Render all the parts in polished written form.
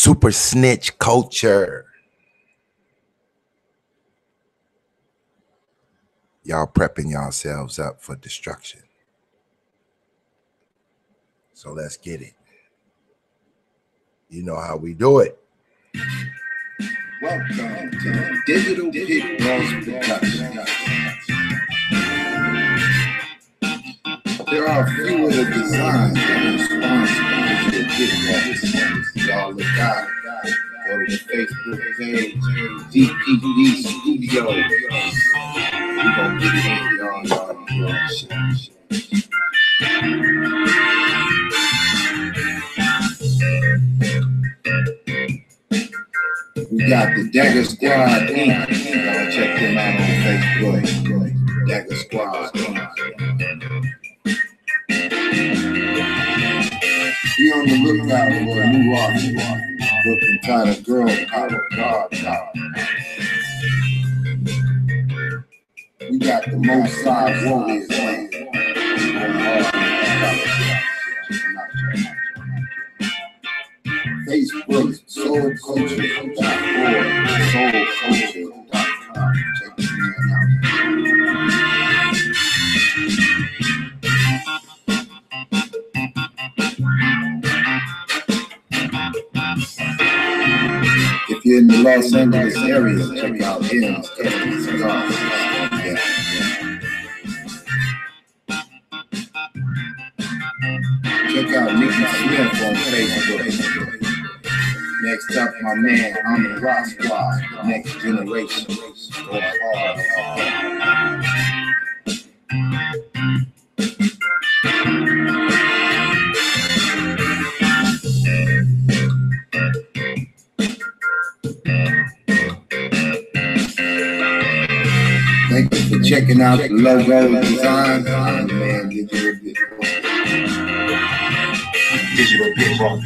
Super snitch culture. Y'all prepping yourselves up for destruction. So let's get it. You know how we do it. Welcome to Digital Pit Boss Production. There are a few of the designs that are responsible for the Pit Boss. Y'all look out. Go to the Facebook page, DPD Studios. We gonna get it in, y'all shit. We got the Dagger Squad Inc. Y'all check them out on Facebook. Dagger Squad Inc. Be on the lookout for a new artist. Looking titled Girl Power, God Power. We got the Most Side Warriors playing. Facebook, soulculture.org, soulculture.com. Check this man out. If you're in the Los Angeles area, check out M's Custom Cigars. Yeah. Check out Nicky Smith on Facebook. Next up, my man, I'm the Rock Squad, Next Generation. Go hard. Thank you for checking out the logo design. I'm the man, Digital Pit Boss.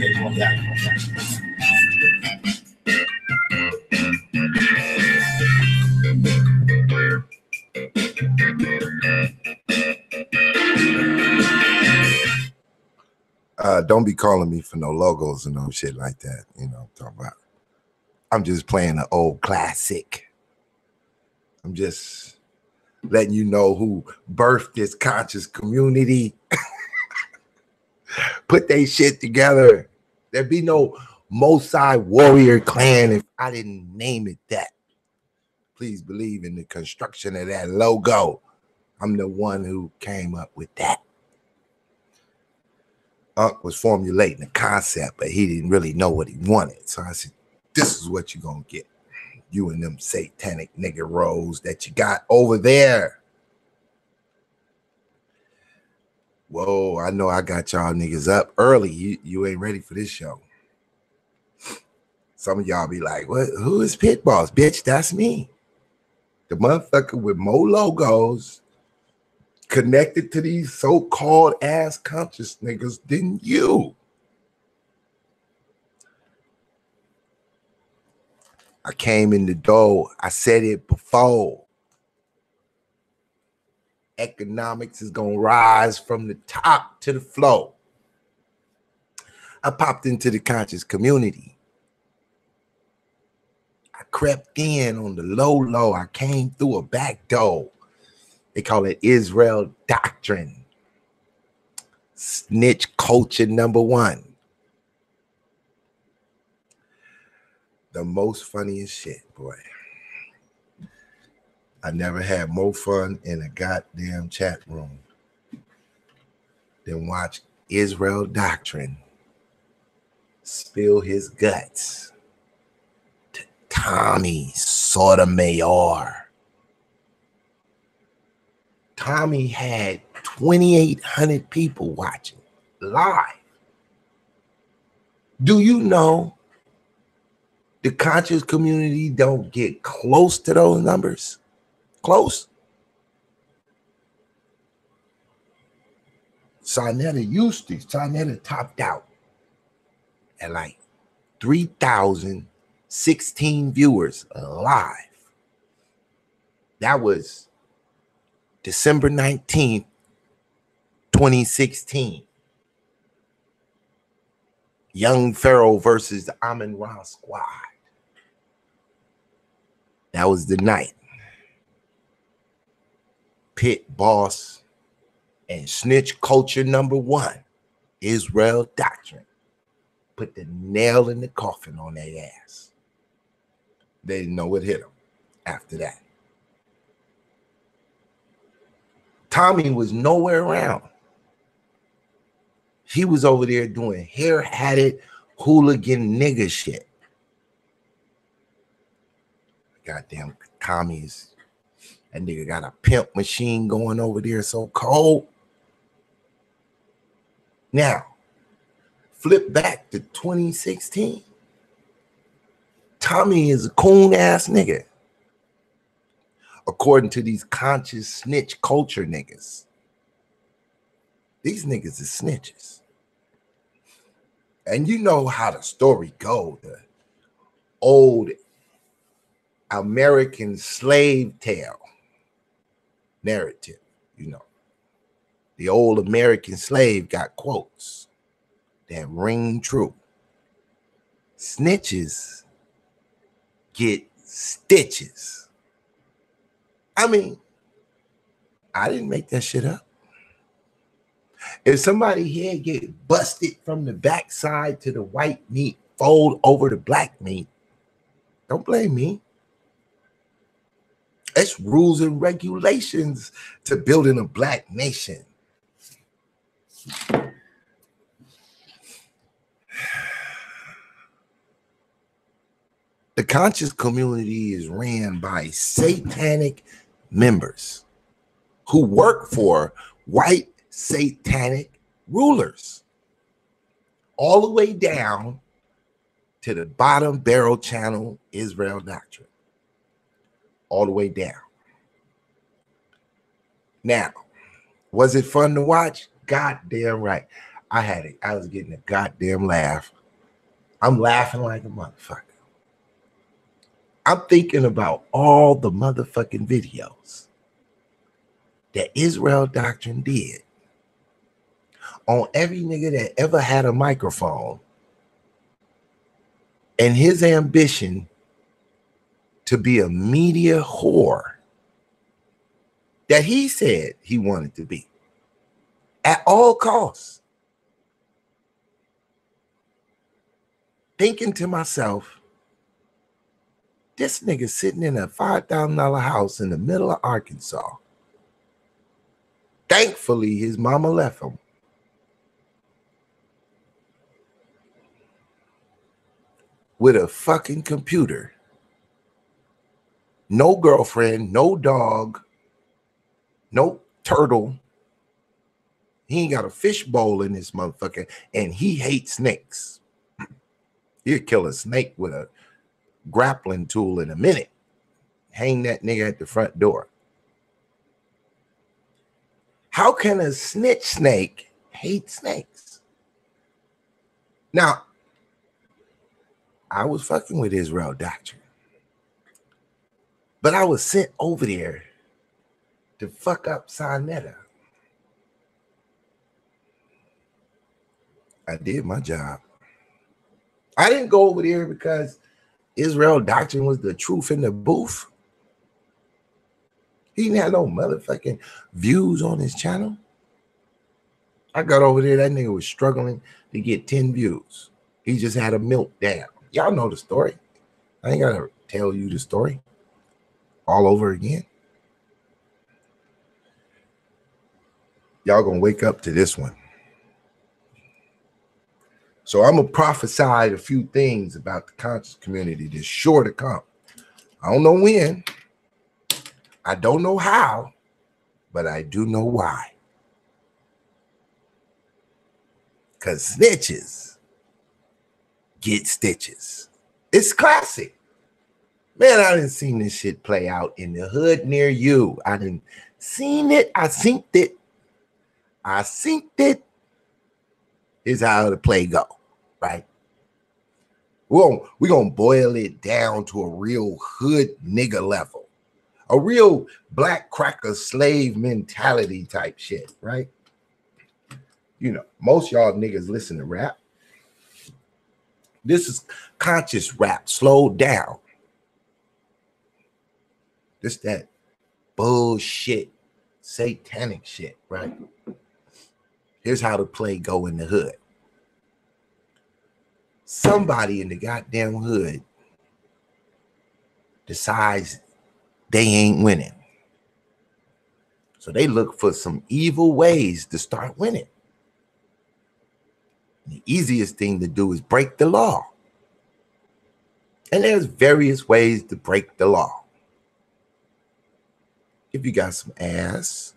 Don't be calling me for no logos and no shit like that. You know what I'm talking about. I'm just playing an old classic. I'm just letting you know who birthed this conscious community. Put they shit together. There'd be no Mosai Warrior Clan if I didn't name it that. Please believe in the construction of that logo. I'm the one who came up with that. Unc was formulating the concept, but he didn't really know what he wanted. So I said, this is what you're going to get. You and them satanic nigga rolls that you got over there. Whoa, I know I got y'all niggas up early. You ain't ready for this show. Some of y'all be like, what? Who is Pit Boss? Bitch, that's me. The motherfucker with more logos connected to these so-called ass conscious niggas than you. I came in the door. I said it before. Economics is going to rise from the top to the floor. I popped into the conscious community. I crept in on the low. I came through a back door. They call it Israel Doctrine. Snitch culture #1. The most funniest shit, boy. I never had more fun in a goddamn chat room than watch Israel Doctrine spill his guts to Tommy Sotomayor. Tommy had 2,800 people watching live. Do you know the conscious community don't get close to those numbers? Close. Sarnetta topped out at like 3,016 viewers live. That was December 19th, 2016. Young Pharaoh versus the Amin Ra squad. That was the night. Pit Boss and Snitch Culture #1, Israel Doctrine, put the nail in the coffin on their ass. They didn't know what hit them after that. Tommy was nowhere around. He was over there doing hair-hatted hooligan nigga shit. Goddamn Tommy's, that nigga got a pimp machine going over there so cold. Now, flip back to 2016. Tommy is a coon-ass nigga, according to these conscious snitch culture niggas. These niggas is snitches. And you know how the story go, the old American slave tale narrative, you know. The old American slave got quotes that ring true. Snitches get stitches. I mean, I didn't make that shit up. If somebody here get busted from the backside to the white meat, fold over the black meat, don't blame me. It's rules and regulations to building a black nation. The conscious community is ran by satanic members who work for white satanic rulers, all the way down to the bottom barrel channel Israel Doctrine, all the way down. Now, was it fun to watch? Goddamn right. I had it. I was getting a goddamn laugh. I'm laughing like a motherfucker. I'm thinking about all the motherfucking videos that Israel Doctrine did on every nigga that ever had a microphone and his ambition to be a media whore that he said he wanted to be at all costs. Thinking to myself, this nigga sitting in a $5,000 house in the middle of Arkansas. Thankfully, his mama left him. With a fucking computer. No girlfriend, no dog, no turtle. He ain't got a fish bowl in this motherfucker, and he hates snakes. He'll kill a snake with a grappling tool in a minute. Hang that nigga at the front door. How can a snitch snake hate snakes? Now, I was fucking with Israel Doctrine, but I was sent over there to fuck up Sinetta. I did my job. I didn't go over there because Israel Doctrine was the truth in the booth. He didn't have no motherfucking views on his channel. I got over there, that nigga was struggling to get 10 views. He just had a meltdown. Y'all know the story. I ain't gotta tell you the story all over again. Y'all gonna wake up to this one. So I'm gonna prophesy a few things about the conscious community that's sure to come. I don't know when. I don't know how, but I do know why. Because snitches get stitches. It's classic. Man, I done seen this shit play out in the hood near you. I done seen it. I synced it. I synced it. Here's how the play go, right? We're gonna boil it down to a real hood nigga level. A real black cracker slave mentality type shit, right? You know, most y'all niggas listen to rap. This is conscious rap, slowed down. This that bullshit, satanic shit, right? Here's how the play go in the hood. Somebody in the goddamn hood decides they ain't winning. So they look for some evil ways to start winning. The easiest thing to do is break the law. And there's various ways to break the law. If you got some ass,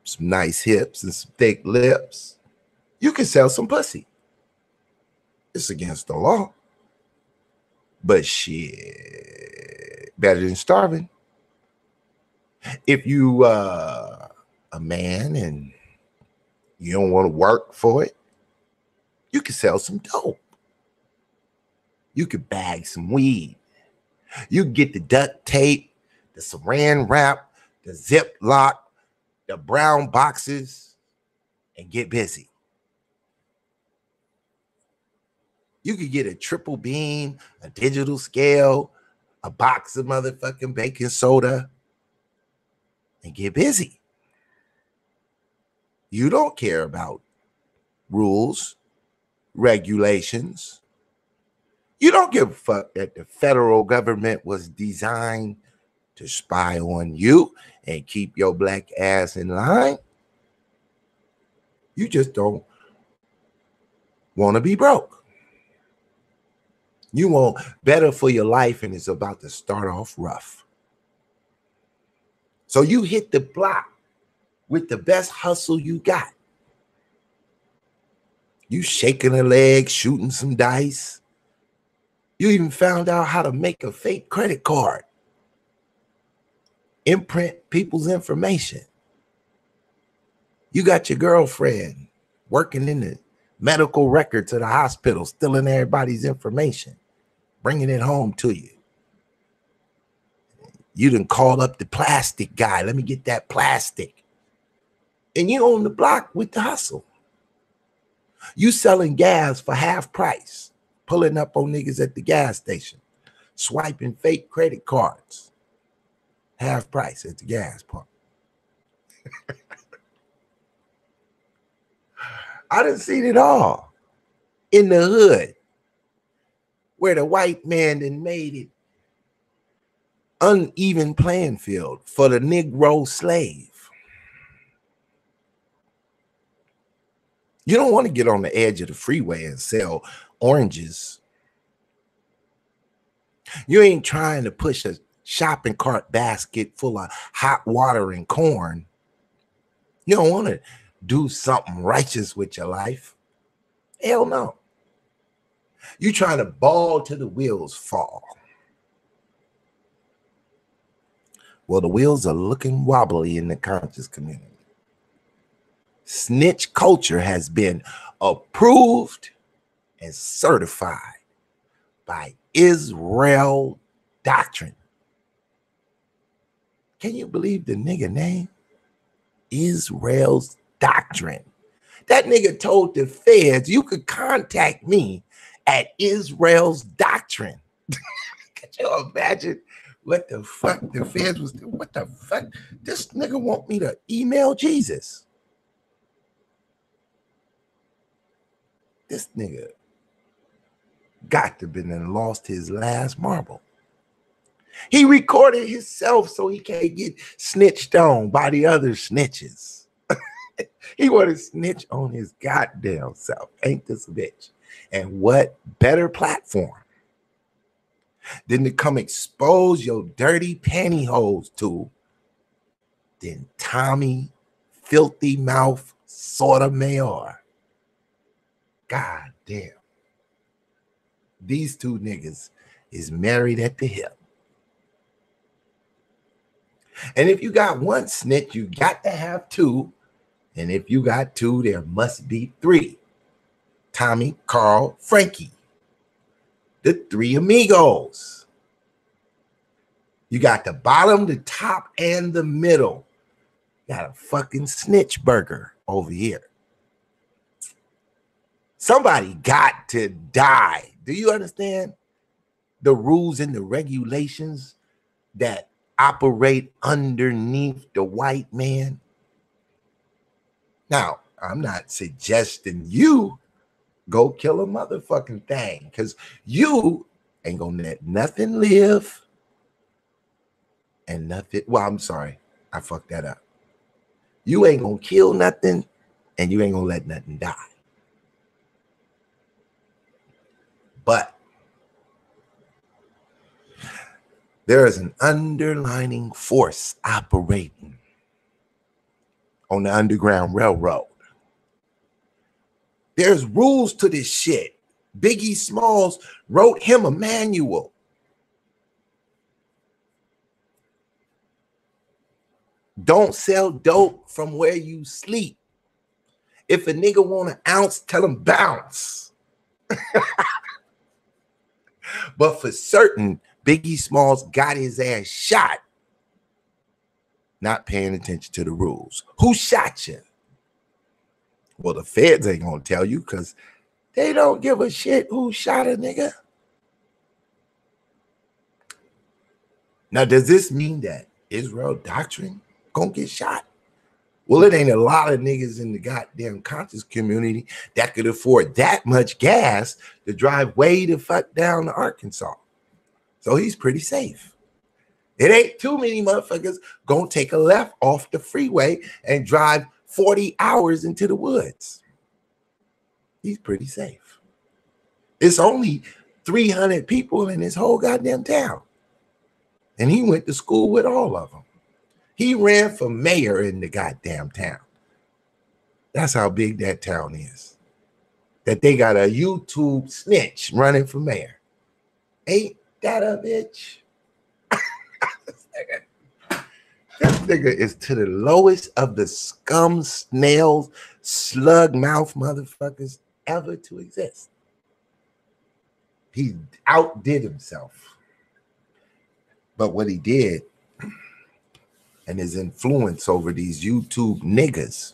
some nice hips, and some thick lips, you can sell some pussy. It's against the law. But shit, better than starving. If you a man and you don't want to work for it, you can sell some dope. You could bag some weed. You can get the duct tape, the saran wrap, the Ziploc, the brown boxes, and get busy. You could get a triple beam, a digital scale, a box of motherfucking baking soda, and get busy. You don't care about rules, regulations. You don't give a fuck that the federal government was designed to spy on you and keep your black ass in line. You just don't want to be broke. You want better for your life, and it's about to start off rough. So you hit the block with the best hustle you got. You shaking a leg, shooting some dice. You even found out how to make a fake credit card. Imprint people's information. You got your girlfriend working in the medical records of the hospital, stealing everybody's information, bringing it home to you. You done called up the plastic guy. Let me get that plastic. And you on the block with the hustle. You selling gas for half price, pulling up on niggas at the gas station, swiping fake credit cards, half price at the gas pump. I done seen it all in the hood, where the white man done made it uneven playing field for the Negro slave. You don't want to get on the edge of the freeway and sell oranges. You ain't trying to push a shopping cart basket full of hot water and corn. You don't want to do something righteous with your life. Hell no. You trying to ball till the wheels fall. Well, the wheels are looking wobbly in the conscious community. Snitch culture has been approved and certified by Israel Doctrine. Can you believe the nigga name? Israel's Doctrine. That nigga told the feds you could contact me at Israel's Doctrine. Can you imagine what the fuck the feds was doing? What the fuck? This nigga want me to email Jesus. This nigga got to been and lost his last marble. He recorded himself so he can't get snitched on by the other snitches. He want to snitch on his goddamn self. Ain't this a bitch? And what better platform than to come expose your dirty pantyhose to than Tommy Filthy Mouth Sotomayor? God damn. These two niggas is married at the hip. And if you got one snitch, you got to have two. And if you got two, there must be three. Tommy, Carl, Franky. The three amigos. You got the bottom, the top, and the middle. Got a fucking snitch burger over here. Somebody got to die. Do you understand the rules and the regulations that operate underneath the white man? Now, I'm not suggesting you go kill a motherfucking thing, because you ain't gonna let nothing live and nothing. Well, I'm sorry, I fucked that up. You ain't gonna kill nothing and you ain't gonna let nothing die. But there is an underlying force operating on the Underground Railroad. There's rules to this shit. Biggie Smalls wrote him a manual. Don't sell dope from where you sleep. If a nigga want an ounce, tell him bounce. But for certain, Biggie Smalls got his ass shot, not paying attention to the rules. Who shot you? Well, the feds ain't gonna tell you because they don't give a shit who shot a nigga. Now, does this mean that Israel Doctrine gonna get shot? Well, it ain't a lot of niggas in the goddamn conscious community that could afford that much gas to drive way the fuck down to Arkansas. So he's pretty safe. It ain't too many motherfuckers gonna take a left off the freeway and drive 40 hours into the woods. He's pretty safe. It's only 300 people in this whole goddamn town. And he went to school with all of them. He ran for mayor in the goddamn town. That's how big that town is. That they got a YouTube snitch running for mayor. Ain't that a bitch? This nigga is to the lowest of the scum, snails, slug mouth motherfuckers ever to exist. He outdid himself. But what he did, and his influence over these YouTube niggas,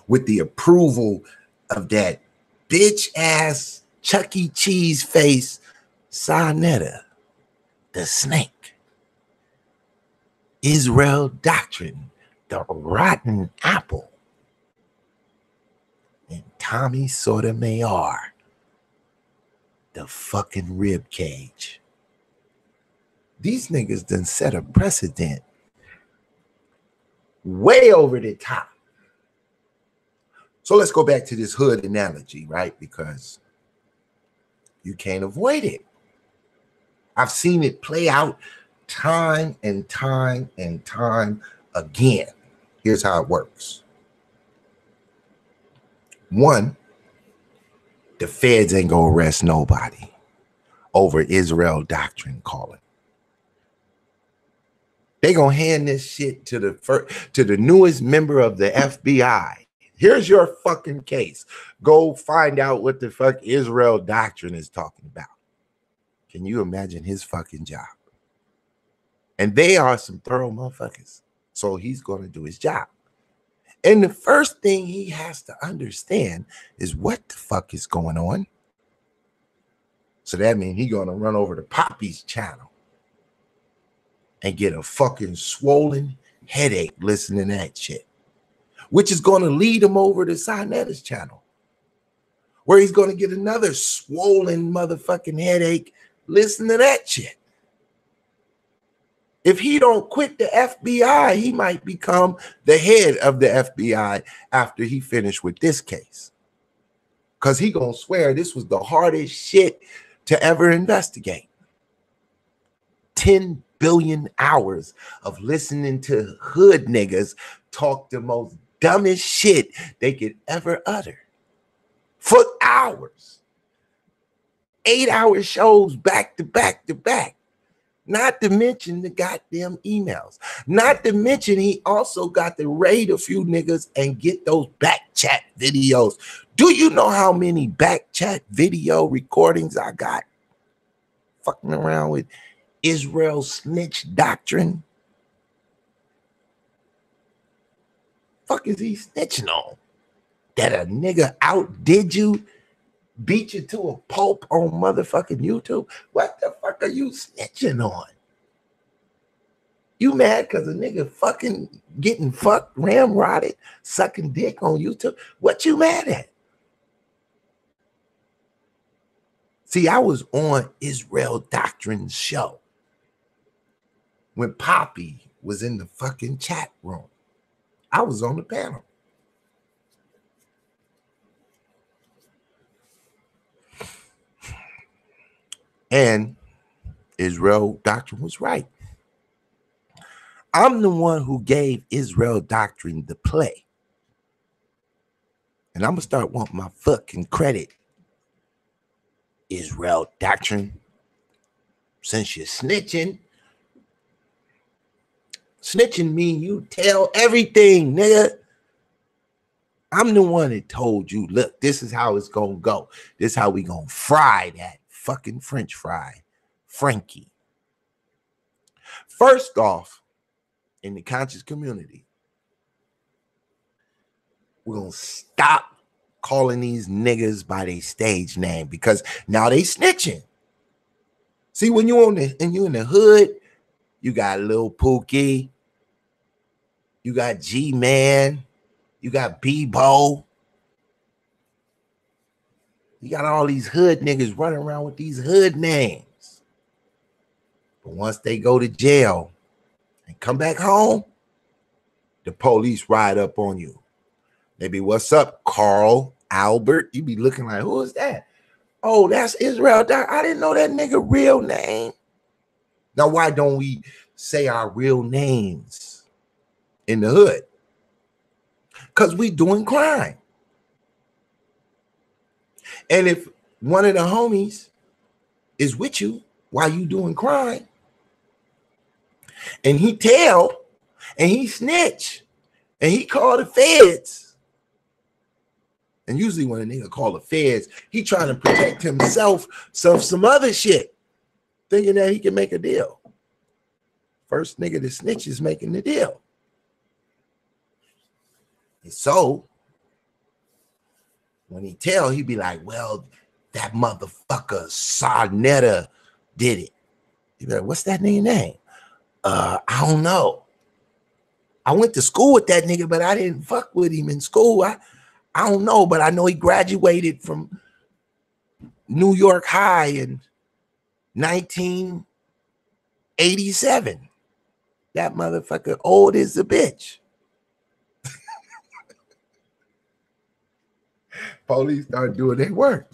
with the approval of that bitch ass Chuck E. Cheese face Sarnetta, the snake, Israel Doctrine, the rotten apple, and Tommy Sotomayor, the fucking rib cage. These niggas done set a precedent way over the top. So let's go back to this hood analogy, right? Because you can't avoid it. I've seen it play out time and time and time again. Here's how it works. One, the feds ain't gonna arrest nobody over Israel Doctrine calling. They gonna hand this shit to the newest member of the FBI. Here's your fucking case. Go find out what the fuck Israel Doctrine is talking about. Can you imagine his fucking job? And they are some thorough motherfuckers. So he's going to do his job. And the first thing he has to understand is what the fuck is going on. So that means he's going to run over to Poppy's channel and get a fucking swollen headache listening to that shit, which is going to lead him over to Sarnetta's channel, where he's going to get another swollen motherfucking headache listening to that shit. If he don't quit the FBI, he might become the head of the FBI after he finished with this case. Because he gonna swear this was the hardest shit to ever investigate. 10 billion hours of listening to hood niggas talk the most dumbest shit they could ever utter. For hours. 8-hour shows back to back to back. Not to mention the goddamn emails. Not to mention he also got to raid a few niggas and get those back chat videos. Do you know how many back chat video recordings I got? Fucking around with Israel Snitch Doctrine. Fuck is he snitching on? that a nigga outdid you, beat you to a pulp on motherfucking YouTube? What the fuck are you snitching on? You mad because a nigga fucking getting fucked, ramrodded, sucking dick on YouTube? What you mad at? See, I was on Israel Doctrine's show when Poppy was in the fucking chat room. I was on the panel. And Israel Doctrine was right. I'm the one who gave Israel Doctrine the play. And I'm going to start wanting my fucking credit. Israel Doctrine, since you're snitching. Snitching mean you tell everything, nigga. I'm the one that told you, look, this is how it's going to go. This is how we going to fry that fucking French fry, Franky. First off, in the conscious community, we're going to stop calling these niggas by their stage name because now they snitching. See, when you in the hood, you got Lil Pookie, you got G-Man, you got Bebo. You got all these hood niggas running around with these hood names. But once they go to jail and come back home, the police ride up on you. They be, what's up, Carl Albert? You be looking like, who is that? Oh, that's Israel Doc. I didn't know that nigga real name. Now, why don't we say our real names in the hood? Because we doing crime. And if one of the homies is with you while you doing crime, and he tell, and he snitch, and he call the feds, and usually when a nigga call the feds, he trying to protect himself some other shit, thinking that he can make a deal. First nigga to snitch is making the deal. And so when he tell, he be like, well, that motherfucker Sarnetta did it. He be like, what's that nigga name? I don't know. I went to school with that nigga, but I didn't fuck with him in school. I don't know, but I know he graduated from New York High in 1987. That motherfucker old as a bitch. Police start doing their work.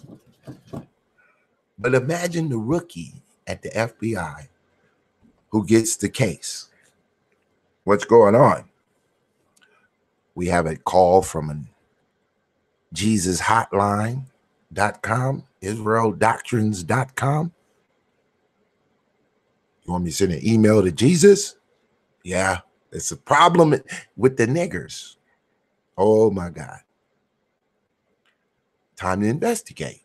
But imagine the rookie at the FBI who gets the case. What's going on? We have a call from a JesusHotline.com, IsraelDoctrines.com. You want me to send an email to Jesus? Yeah, it's a problem with the niggers. Oh my God. Time to investigate.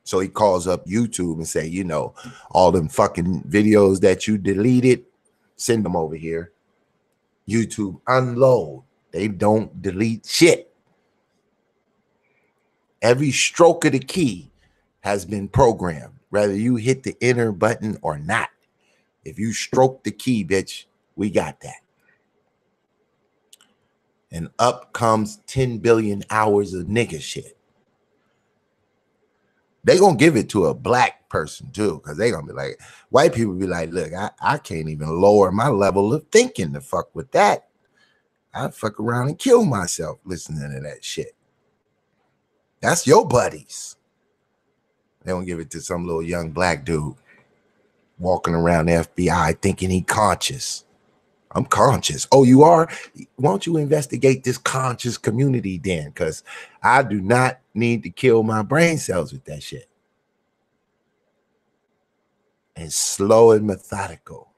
So he calls up YouTube and say, you know, all them fucking videos that you deleted, send them over here. YouTube unload. They don't delete shit. Every stroke of the key has been programmed, whether you hit the enter button or not. If you stroke the key, bitch, we got that. And up comes 10 billion hours of nigga shit. They gonna give it to a black person too, because they gonna be like, white people be like, look, I can't even lower my level of thinking to fuck with that. I fuck around and kill myself listening to that shit. That's your buddies. They don't give it to some little young black dude walking around the FBI thinking he conscious. I'm conscious. Oh, you are? Why don't you investigate this conscious community then? Because I do not need to kill my brain cells with that shit. And slow and methodical.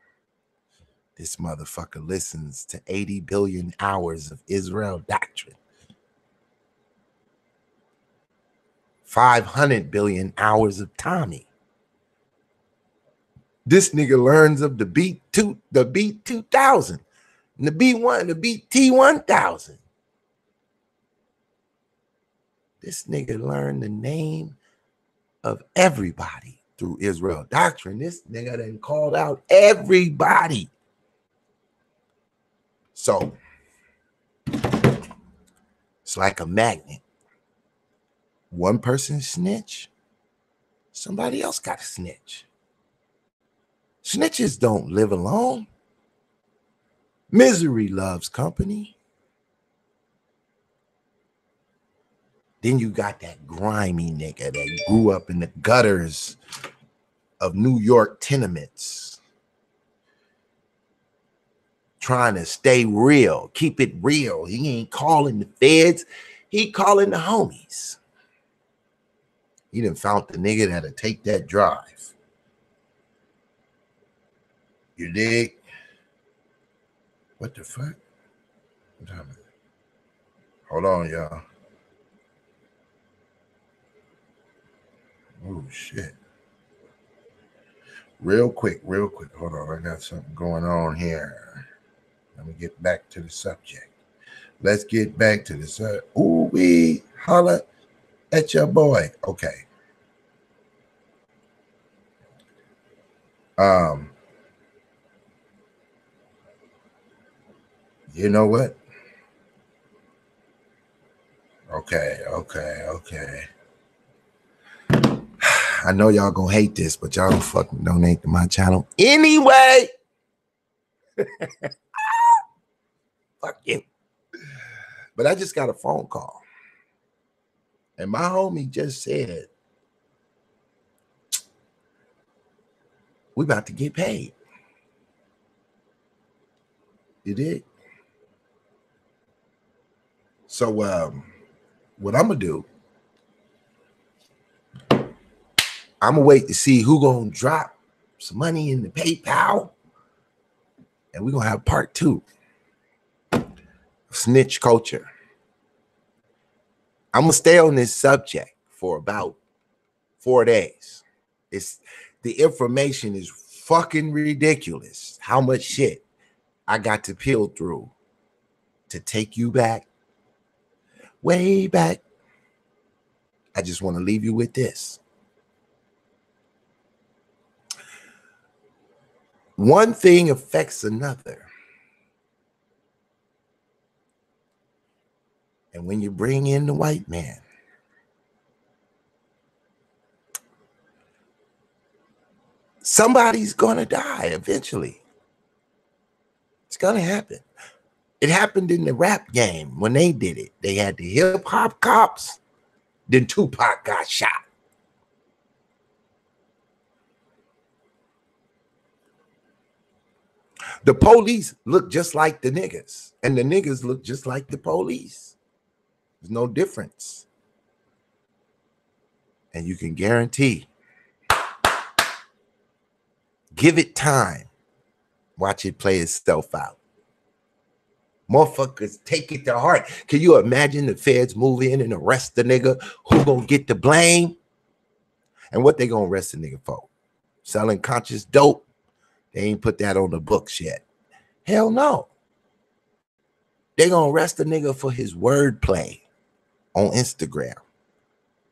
This motherfucker listens to 80 billion hours of Israel doctrine. 500 billion hours of Tommy. This nigga learns of the beat 2000, and the beat T1000. This nigga learned the name of everybody through Israel doctrine. This nigga done called out everybody. So it's like a magnet. One person snitch, somebody else got to snitch. Snitches don't live alone. Misery loves company. Then you got that grimy nigga that grew up in the gutters of New York tenements, trying to stay real, keep it real. He ain't calling the feds, he calling the homies. He done found the nigga that'll take that drive. You dig? What the fuck? Hold on, y'all. Oh, shit. Real quick. Hold on. I got something going on here. Let me get back to the subject. Let's get back to the subject. Ooh, we holla at your boy. Okay. You know what? Okay. I know y'all gonna hate this, but y'all don't fucking donate to my channel anyway. Fuck you. But I just got a phone call. And my homie just said, we about to get paid. You did? So what I'm gonna do, I'm gonna wait to see who gonna drop some money in the PayPal, and we're gonna have part 2 of snitch culture. I'm gonna stay on this subject for about 4 days. The information is fucking ridiculous. How much shit I got to peel through to take you back, way back. I just want to leave you with this. One thing affects another. And when you bring in the white man, somebody's going to die eventually. It's going to happen. It happened in the rap game when they did it. They had the hip hop cops, then Tupac got shot. The police look just like the niggas, and the niggas look just like the police. There's no difference. And you can guarantee, give it time. Watch it play itself out. Motherfuckers take it to heart. Can you imagine the feds move in and arrest the nigga? Who gonna get the blame? And what they gonna arrest the nigga for? Selling conscious dope? They ain't put that on the books yet. Hell no. They gonna arrest the nigga for his wordplay on Instagram,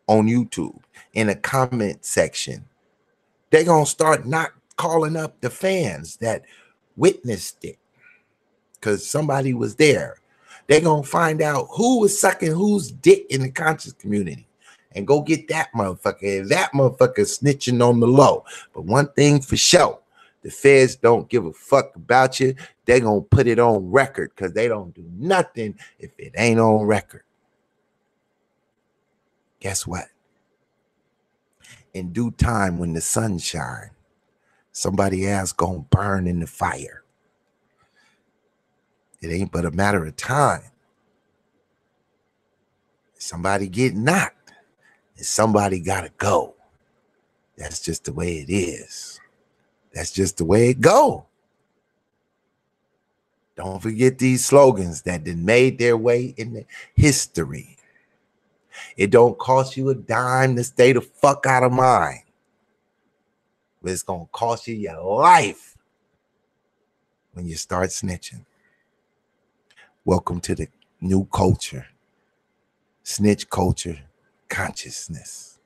on YouTube, in a comment section. They gonna start not calling up the fans that witnessed it because somebody was there. They gonna find out who was sucking whose dick in the conscious community and go get that motherfucker. And that motherfucker snitching on the low. But one thing for sure, the feds don't give a fuck about you. They gonna put it on record because they don't do nothing if it ain't on record. Guess what? In due time, when the sun shines, somebody else gonna burn in the fire. It ain't but a matter of time. Somebody get knocked, and somebody gotta go. That's just the way it is. That's just the way it go. Don't forget these slogans that then made their way in the history. It don't cost you a dime to stay the fuck out of mine. But it's gonna cost you your life when you start snitching. Welcome to the new culture. Snitch culture consciousness.